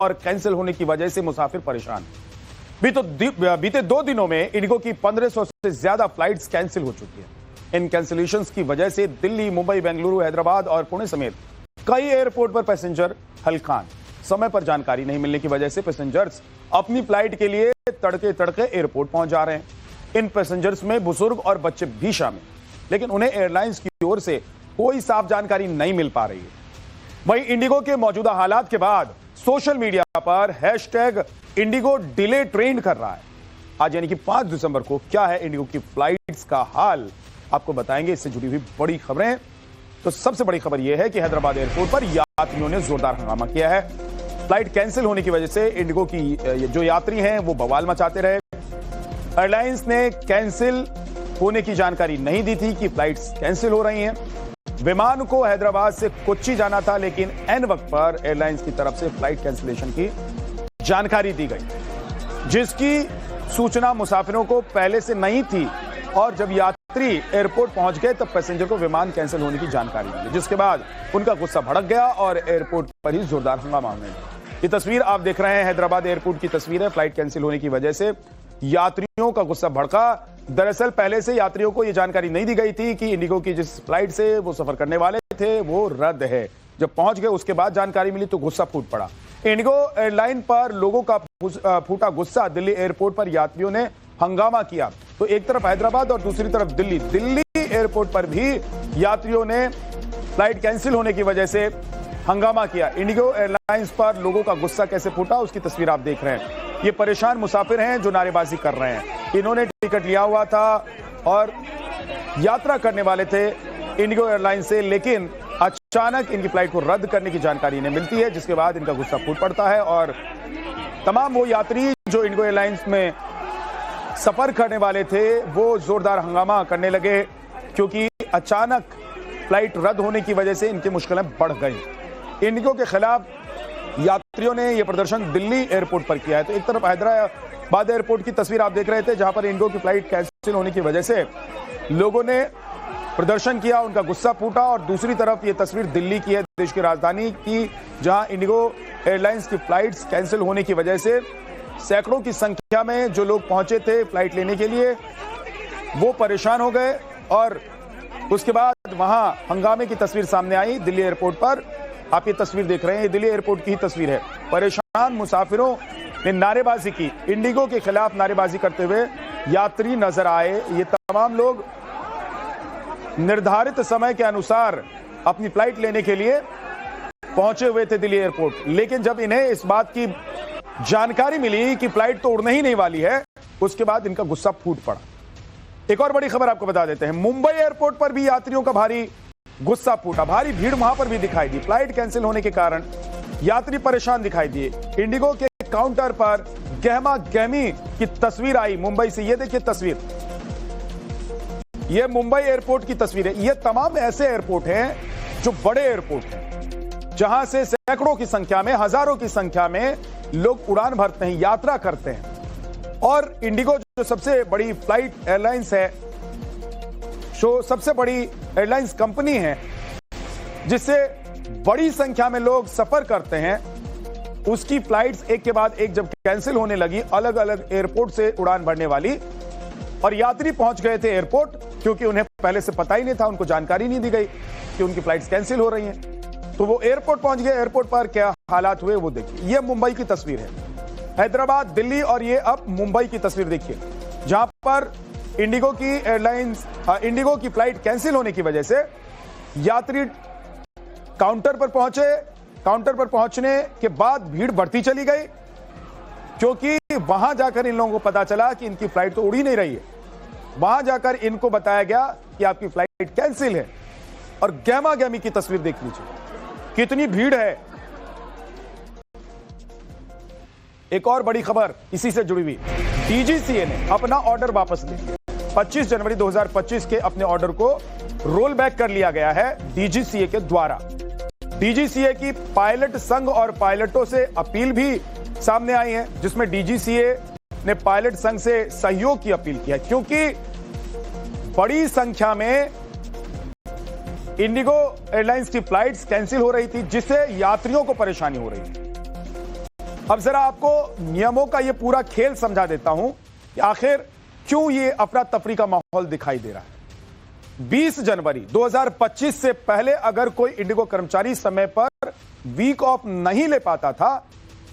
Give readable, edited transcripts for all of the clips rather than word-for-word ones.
और कैंसिल होने की वजह से मुसाफिर परेशान। बीते 2 दिनों में इंडिगो की 1500 से ज्यादा फ्लाइट्स कैंसिल हो चुकी है। इन कैंसिलेशंस की वजह से दिल्ली, मुंबई, बेंगलुरु, हैदराबाद और पुणे समेत कई एयरपोर्ट पर पैसेंजर हलकान। समय पर जानकारी नहीं मिलने की वजह से पैसेंजर्स अपनी फ्लाइट के लिए तड़के तड़के एयरपोर्ट पहुंच जा रहे हैं। इन पैसेंजर्स में बुजुर्ग और बच्चे भी शामिल, लेकिन उन्हें एयरलाइंस की ओर से कोई साफ जानकारी नहीं मिल पा रही है। वहीं इंडिगो के मौजूदा हालात के बाद सोशल मीडिया पर हैशटैग इंडिगो डिले ट्रेंड कर रहा है। आज यानी कि 5 दिसंबर को क्या है इंडिगो की फ्लाइट्स का हाल, आपको बताएंगे। इससे जुड़ी हुई बड़ी खबरें। तो सबसे बड़ी खबर यह है कि हैदराबाद एयरपोर्ट पर यात्रियों ने जोरदार हंगामा किया है। फ्लाइट कैंसिल होने की वजह से इंडिगो की जो यात्री हैं वो बवाल मचाते रहे। एयरलाइंस ने कैंसिल होने की जानकारी नहीं दी थी कि फ्लाइट्स कैंसिल हो रही हैं। विमान को हैदराबाद से कोच्चि जाना था, लेकिन एन वक्त पर एयरलाइंस की तरफ से फ्लाइट कैंसिलेशन की जानकारी दी गई, जिसकी सूचना मुसाफिरों को पहले से नहीं थी। और जब यात्री एयरपोर्ट पहुंच गए तब पैसेंजर को विमान कैंसिल होने की जानकारी मिली, जिसके बाद उनका गुस्सा भड़क गया और एयरपोर्ट पर ही जोरदार हंगामा होने लगा। ये तस्वीर आप देख रहे हैं हैदराबाद एयरपोर्ट की तस्वीर है। फ्लाइट कैंसिल होने की वजह से यात्रियों का गुस्सा भड़का। दरअसल पहले से यात्रियों को यह जानकारी नहीं दी गई थी कि इंडिगो की जिस फ्लाइट से वो सफर करने वाले थे वो रद्द है। जब पहुंच गए उसके बाद जानकारी मिली तो गुस्सा फूट पड़ा। इंडिगो एयरलाइन पर लोगों का फूटा गुस्सा। दिल्ली एयरपोर्ट पर यात्रियों ने हंगामा किया। तो एक तरफ हैदराबाद और दूसरी तरफ दिल्ली एयरपोर्ट पर भी यात्रियों ने फ्लाइट कैंसिल होने की वजह से हंगामा किया। इंडिगो एयरलाइंस पर लोगों का गुस्सा कैसे फूटा उसकी तस्वीर आप देख रहे हैं। ये परेशान मुसाफिर हैं जो नारेबाजी कर रहे हैं। इन्होंने टिकट लिया हुआ था और यात्रा करने वाले थे इंडिगो एयरलाइन से, लेकिन अचानक इनकी फ्लाइट को रद्द करने की जानकारी इन्हें मिलती है, जिसके बाद इनका गुस्सा फूट पड़ता है और तमाम वो यात्री जो इंडिगो एयरलाइंस में सफर करने वाले थे वो जोरदार हंगामा करने लगे, क्योंकि अचानक फ्लाइट रद्द होने की वजह से इनकी मुश्किलें बढ़ गई। इंडिगो के खिलाफ यात्रियों ने यह प्रदर्शन दिल्ली एयरपोर्ट पर किया है। तो एक तरफ हैदराबाद एयरपोर्ट की तस्वीर आप देख रहे थे, जहां पर इंडिगो की फ्लाइट कैंसिल होने की वजह से लोगों ने प्रदर्शन किया, उनका गुस्सा फूटा। और दूसरी तरफ ये तस्वीर दिल्ली की है, देश की राजधानी की, जहां इंडिगो एयरलाइंस की फ्लाइट्स कैंसिल होने की वजह से सैकड़ों की संख्या में जो लोग पहुंचे थे फ्लाइट लेने के लिए वो परेशान हो गए। और उसके बाद वहां हंगामे की तस्वीर सामने आई दिल्ली एयरपोर्ट पर। आप ये तस्वीर देख रहे हैं, ये दिल्ली एयरपोर्ट की ही तस्वीर है। परेशान मुसाफिरों ने नारेबाजी की, इंडिगो के खिलाफ नारेबाजी करते हुए यात्री नजर आए। ये तमाम लोग निर्धारित समय के अनुसार अपनी फ्लाइट लेने के लिए पहुंचे हुए थे दिल्ली एयरपोर्ट, लेकिन जब इन्हें इस बात की जानकारी मिली कि फ्लाइट तो उड़ने ही नहीं वाली है, उसके बाद इनका गुस्सा फूट पड़ा। एक और बड़ी खबर आपको बता देते हैं, मुंबई एयरपोर्ट पर भी यात्रियों का भारी गुस्सा फूटा। भारी भीड़ वहां पर भी दिखाई दी। फ्लाइट कैंसिल होने के कारण यात्री परेशान दिखाई दिए। इंडिगो के काउंटर पर गहमा गहमी की तस्वीर आई मुंबई से। ये देखिए तस्वीर, ये मुंबई एयरपोर्ट की तस्वीर है। ये तमाम ऐसे एयरपोर्ट हैं जो बड़े एयरपोर्ट हैं, जहां से सैकड़ों की संख्या में, हजारों की संख्या में लोग उड़ान भरते हैं, यात्रा करते हैं। और इंडिगो जो सबसे बड़ी फ्लाइट एयरलाइंस है, जो सबसे बड़ी एयरलाइंस कंपनी है, जिससे बड़ी संख्या में लोग सफर करते हैं, उसकी फ्लाइट्स एक के बाद एक जब कैंसिल होने लगी, अलग अलग एयरपोर्ट से उड़ान भरने वाली, और यात्री पहुंच गए थे एयरपोर्ट, क्योंकि उन्हें पहले से पता ही नहीं था, उनको जानकारी नहीं दी गई कि उनकी फ्लाइट्स कैंसिल हो रही हैं। तो वो एयरपोर्ट पहुंच गए। एयरपोर्ट पर क्या हालात हुए वो देखिए। ये मुंबई की तस्वीर है, हैदराबाद, दिल्ली, और ये अब मुंबई की तस्वीर देखिए, जहां पर इंडिगो की एयरलाइंस इंडिगो की फ्लाइट कैंसिल होने की वजह से यात्री काउंटर पर पहुंचे। काउंटर पर पहुंचने के बाद भीड़ बढ़ती चली गई, क्योंकि वहां जाकर इन लोगों को पता चला कि इनकी फ्लाइट तो उड़ ही नहीं रही है। वहां जाकर इनको बताया गया कि आपकी फ्लाइट कैंसिल है। और गहमा गहमी की तस्वीर देख लीजिए, कितनी भीड़ है। एक और बड़ी खबर इसी से जुड़ी हुई, डीजीसीए ने अपना ऑर्डर वापस ले लिया। 25 जनवरी 2025 के अपने ऑर्डर को रोल बैक कर लिया गया है डीजीसीए के द्वारा। डीजीसीए की पायलट संघ और पायलटों से अपील भी सामने आई है, जिसमें डीजीसीए ने पायलट संघ से सहयोग की अपील की है, क्योंकि बड़ी संख्या में इंडिगो एयरलाइंस की फ्लाइट्स कैंसिल हो रही थी, जिससे यात्रियों को परेशानी हो रही थी। अब जरा आपको नियमों का ये पूरा खेल समझा देता हूं कि आखिर क्यों ये अफरा तफरी का माहौल दिखाई दे रहा है। 20 जनवरी 2025 से पहले अगर कोई इंडिगो कर्मचारी समय पर वीक ऑफ नहीं ले पाता था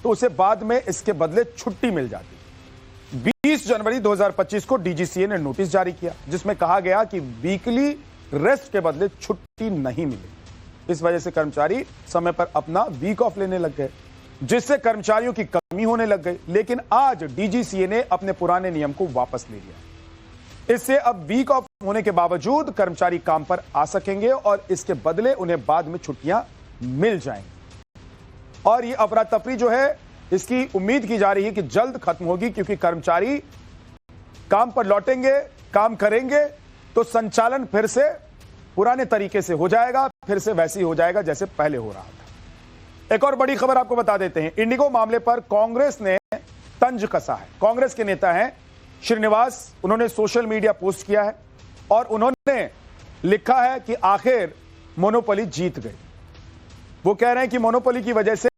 तो उसे बाद में इसके बदले छुट्टी मिल जाती। 20 जनवरी 2025 को डीजीसीए ने नोटिस जारी किया जिसमें कहा गया कि वीकली रेस्ट के बदले छुट्टी नहीं मिलेगी। इस वजह से कर्मचारी समय पर अपना वीक ऑफ लेने लग गए, जिससे कर्मचारियों की कमी होने लग गई। लेकिन आज डीजीसीए ने अपने पुराने नियम को वापस ले लिया। इससे अब वीक ऑफ होने के बावजूद कर्मचारी काम पर आ सकेंगे और इसके बदले उन्हें बाद में छुट्टियां मिल जाएंगी। और ये अफरा तफरी जो है इसकी उम्मीद की जा रही है कि जल्द खत्म होगी, क्योंकि कर्मचारी काम पर लौटेंगे, काम करेंगे तो संचालन फिर से पुराने तरीके से हो जाएगा, फिर से वैसे ही हो जाएगा जैसे पहले हो रहा था। एक और बड़ी खबर आपको बता देते हैं। इंडिगो मामले पर कांग्रेस ने तंज कसा है। कांग्रेस के नेता हैं श्रीनिवास, उन्होंने सोशल मीडिया पोस्ट किया है और उन्होंने लिखा है कि आखिर मोनोपोली जीत गई। वो कह रहे हैं कि मोनोपोली की वजह से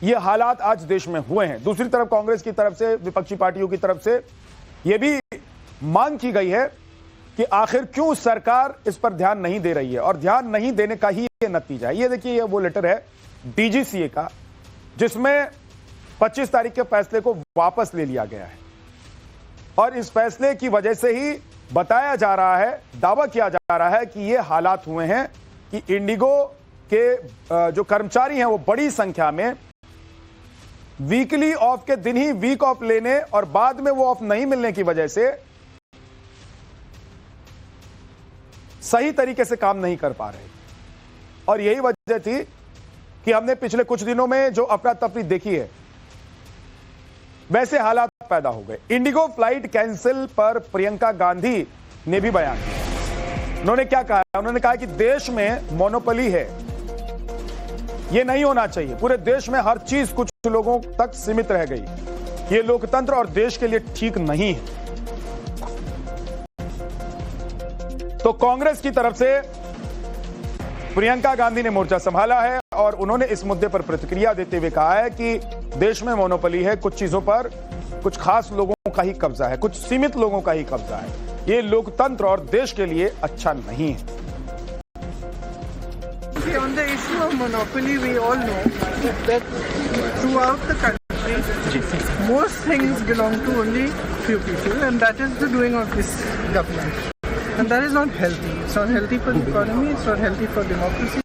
ये हालात आज देश में हुए हैं। दूसरी तरफ कांग्रेस की तरफ से, विपक्षी पार्टियों की तरफ से यह भी मांग की गई है कि आखिर क्यों सरकार इस पर ध्यान नहीं दे रही है, और ध्यान नहीं देने का ही ये नतीजा है। ये देखिए, ये वो लेटर है डीजीसीए का जिसमें 25 तारीख के फैसले को वापस ले लिया गया है और इस फैसले की वजह से ही बताया जा रहा है, दावा किया जा रहा है कि ये हालात हुए हैं कि इंडिगो के जो कर्मचारी हैं वो बड़ी संख्या में वीकली ऑफ के दिन ही वीक ऑफ लेने और बाद में वो ऑफ नहीं मिलने की वजह से सही तरीके से काम नहीं कर पा रहे। और यही वजह थी कि हमने पिछले कुछ दिनों में जो अफरा तफरी देखी है वैसे हालात पैदा हो गए। इंडिगो फ्लाइट कैंसिल पर प्रियंका गांधी ने भी बयान दिया। उन्होंने क्या कहा? उन्होंने कहा कि देश में मोनोपोली है, ये नहीं होना चाहिए। पूरे देश में हर चीज कुछ लोगों तक सीमित रह गई। ये लोकतंत्र और देश के लिए ठीक नहीं है। तो कांग्रेस की तरफ से प्रियंका गांधी ने मोर्चा संभाला है और उन्होंने इस मुद्दे पर प्रतिक्रिया देते हुए कहा है कि देश में मोनोपोली है, कुछ चीजों पर कुछ खास लोगों का ही कब्जा है, कुछ सीमित लोगों का ही कब्जा है। ये लोकतंत्र और देश के लिए अच्छा नहीं है। On the issue of monopoly, we all know that throughout the country, most things belong to only few people, and that is the doing of this government. And that is not healthy. It's not healthy for the economy. It's not healthy for democracy.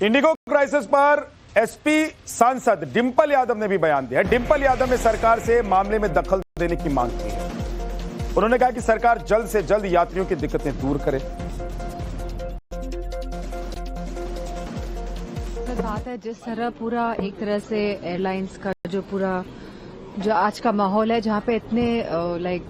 Indigo crisis पर SP सांसद डिंपल यादव ने भी बयान दिया। डिंपल यादव ने सरकार से मामले में दखल देने की मांग की है। उन्होंने कहा कि सरकार जल्द से जल्द यात्रियों की दिक्कतें दूर करे। बात है जिस तरह पूरा एक तरह से एयरलाइंस का जो आज का माहौल है, जहाँ पे इतने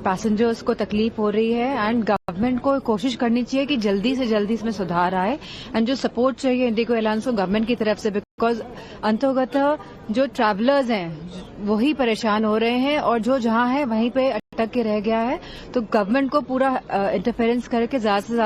पैसेंजर्स को तकलीफ हो रही है, एंड गवर्नमेंट को कोशिश करनी चाहिए कि जल्दी से जल्दी इसमें सुधार आए, एंड जो सपोर्ट चाहिए इंडिगो एयरलाइंस को गवर्नमेंट की तरफ से, बिकॉज अंतर्गत जो ट्रैवलर्स हैं वही परेशान हो रहे हैं और जो जहाँ है वहीं पे अटक के रह गया है। तो गवर्नमेंट को पूरा इंटरफेरेंस करके ज्यादा से ज्यादा